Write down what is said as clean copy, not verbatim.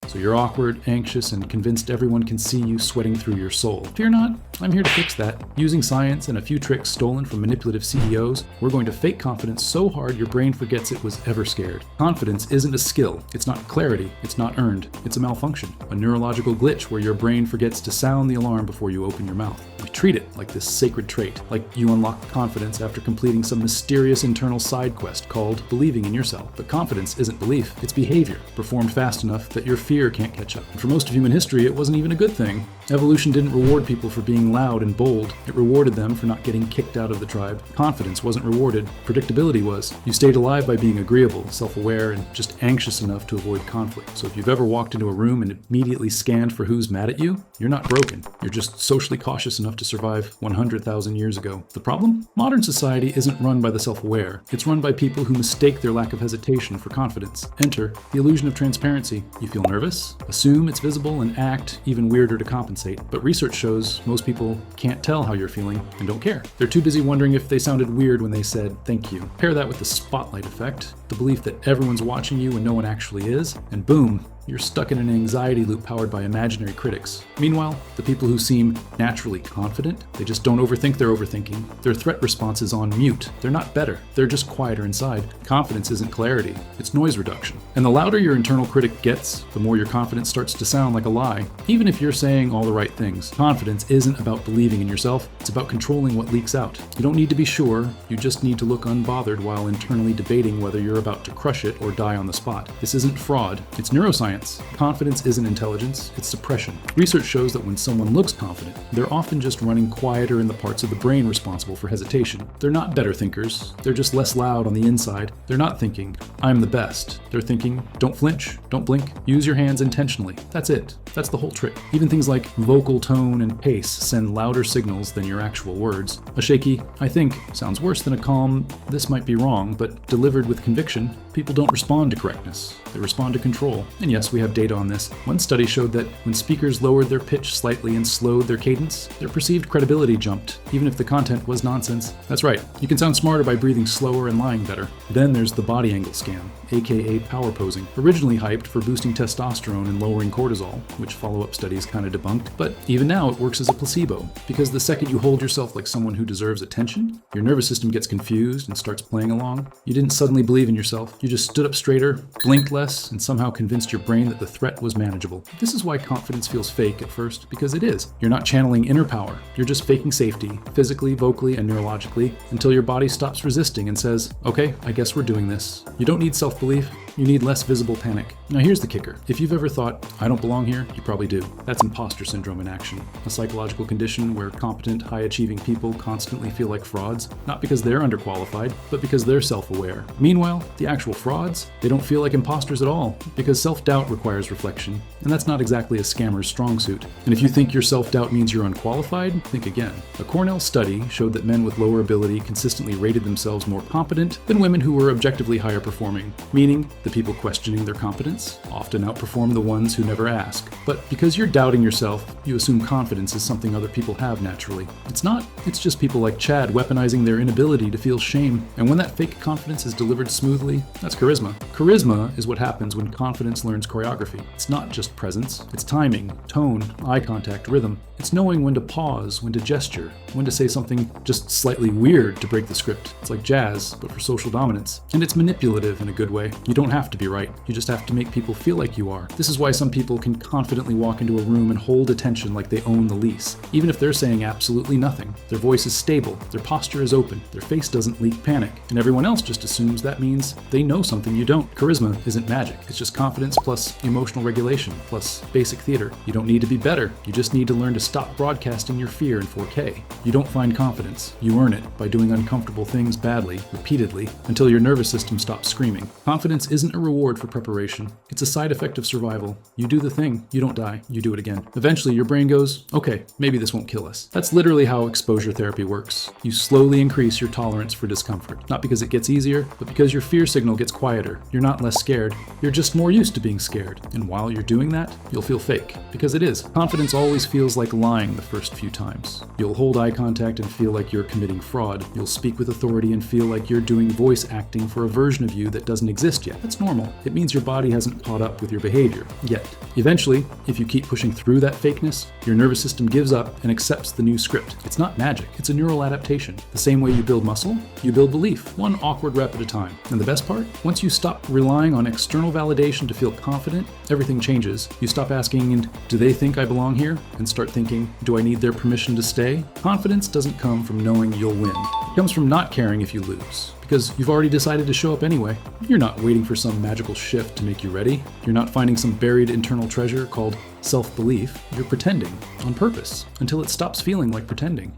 So you're awkward, anxious, and convinced everyone can see you sweating through your soul. Fear not, I'm here to fix that. Using science and a few tricks stolen from manipulative CEOs, we're going to fake confidence so hard your brain forgets it was ever scared. Confidence isn't a skill. It's not clarity. It's not earned. It's a malfunction, a neurological glitch where your brain forgets to sound the alarm before you open your mouth. We treat it like this sacred trait, like you unlock confidence after completing some mysterious internal side quest called believing in yourself. But confidence isn't belief, it's behavior, performed fast enough that your fear can't catch up. And for most of human history, it wasn't even a good thing. Evolution didn't reward people for being loud and bold. It rewarded them for not getting kicked out of the tribe. Confidence wasn't rewarded. Predictability was. You stayed alive by being agreeable, self-aware, and just anxious enough to avoid conflict. So if you've ever walked into a room and immediately scanned for who's mad at you, you're not broken. You're just socially cautious enough to survive 100,000 years ago. The problem? Modern society isn't run by the self-aware. It's run by people who mistake their lack of hesitation for confidence. Enter the illusion of transparency. You feel nervous, assume it's visible, and act even weirder to compensate. But research shows most people can't tell how you're feeling and don't care. They're too busy wondering if they sounded weird when they said thank you. Pair that with the spotlight effect, the belief that everyone's watching you when no one actually is, and boom, you're stuck in an anxiety loop powered by imaginary critics. Meanwhile, the people who seem naturally confident, they just don't overthink their overthinking. Their threat response is on mute. They're not better. They're just quieter inside. Confidence isn't clarity. It's noise reduction. And the louder your internal critic gets, the more your confidence starts to sound like a lie, even if you're saying all the right things. Confidence isn't about believing in yourself. It's about controlling what leaks out. You don't need to be sure. You just need to look unbothered while internally debating whether you're about to crush it or die on the spot. This isn't fraud. It's neuroscience. Confidence isn't intelligence, it's suppression. Research shows that when someone looks confident, they're often just running quieter in the parts of the brain responsible for hesitation. They're not better thinkers, they're just less loud on the inside. They're not thinking, I'm the best. They're thinking, don't flinch, don't blink, use your hands intentionally. That's it. That's the whole trick. Even things like vocal tone and pace send louder signals than your actual words. A shaky, I think, sounds worse than a calm, this might be wrong, but delivered with conviction. People don't respond to correctness. They respond to control. And yes, we have data on this. One study showed that when speakers lowered their pitch slightly and slowed their cadence, their perceived credibility jumped, even if the content was nonsense. That's right, you can sound smarter by breathing slower and lying better. Then there's the body angle scam, aka power posing, originally hyped for boosting testosterone and lowering cortisol, which follow-up studies kind of debunked, but even now it works as a placebo, because the second you hold yourself like someone who deserves attention, your nervous system gets confused and starts playing along. You didn't suddenly believe in yourself, you just stood up straighter, blinked less, and somehow convinced your brain that the threat was manageable. This is why confidence feels fake at first, because it is. You're not channeling inner power, you're just faking safety, physically, vocally, and neurologically, until your body stops resisting and says, okay, I guess we're doing this. You don't need self-belief, you need less visible panic. Now here's the kicker. If you've ever thought, I don't belong here, you probably do. That's imposter syndrome in action, a psychological condition where competent, high-achieving people constantly feel like frauds, not because they're underqualified, but because they're self-aware. Meanwhile, the actual frauds, they don't feel like imposters at all, because self-doubt requires reflection, and that's not exactly a scammer's strong suit. And if you think your self-doubt means you're unqualified, think again. A Cornell study showed that men with lower ability consistently rated themselves more competent than women who were objectively higher performing, meaning the people questioning their competence often outperform the ones who never ask. But because you're doubting yourself, you assume confidence is something other people have naturally. It's not. It's just people like Chad weaponizing their inability to feel shame. And when that fake confidence is delivered smoothly, that's charisma. Charisma is what happens when confidence learns choreography. It's not just presence, it's timing, tone, eye contact, rhythm. It's knowing when to pause, when to gesture, when to say something just slightly weird to break the script. It's like jazz, but for social dominance. And it's manipulative in a good way. You don't have to be right. You just have to make people feel like you are. This is why some people can confidently walk into a room and hold attention like they own the lease, even if they're saying absolutely nothing. Their voice is stable, their posture is open, their face doesn't leak panic, and everyone else just assumes that means they know something you don't. Charisma isn't magic. It's just confidence plus emotional regulation plus basic theater. You don't need to be better. You just need to learn to stop broadcasting your fear in 4K. You don't find confidence. You earn it by doing uncomfortable things badly, repeatedly, until your nervous system stops screaming. Confidence isn't a reward for preparation. It's a side effect of survival. You do the thing, you don't die, you do it again. Eventually your brain goes, okay, maybe this won't kill us. That's literally how exposure therapy works. You slowly increase your tolerance for discomfort. Not because it gets easier, but because your fear signal gets quieter. You're not less scared, you're just more used to being scared. And while you're doing that, you'll feel fake. Because it is. Confidence always feels like lying the first few times. You'll hold eye contact and feel like you're committing fraud. You'll speak with authority and feel like you're doing voice acting for a version of you that doesn't exist yet. That's normal. It means your body hasn't caught up with your behavior yet. Eventually, if you keep pushing through that fakeness, your nervous system gives up and accepts the new script. It's not magic, it's a neural adaptation. The same way you build muscle, you build belief, one awkward rep at a time. And the best part? Once you stop relying on external validation to feel confident, everything changes. You stop asking, and do they think I belong here? And start thinking, do I need their permission to stay? Confidence doesn't come from knowing you'll win. It comes from not caring if you lose, because you've already decided to show up anyway. You're not waiting for some magical shift to make you ready. You're not finding some buried internal treasure called self-belief. You're pretending on purpose until it stops feeling like pretending.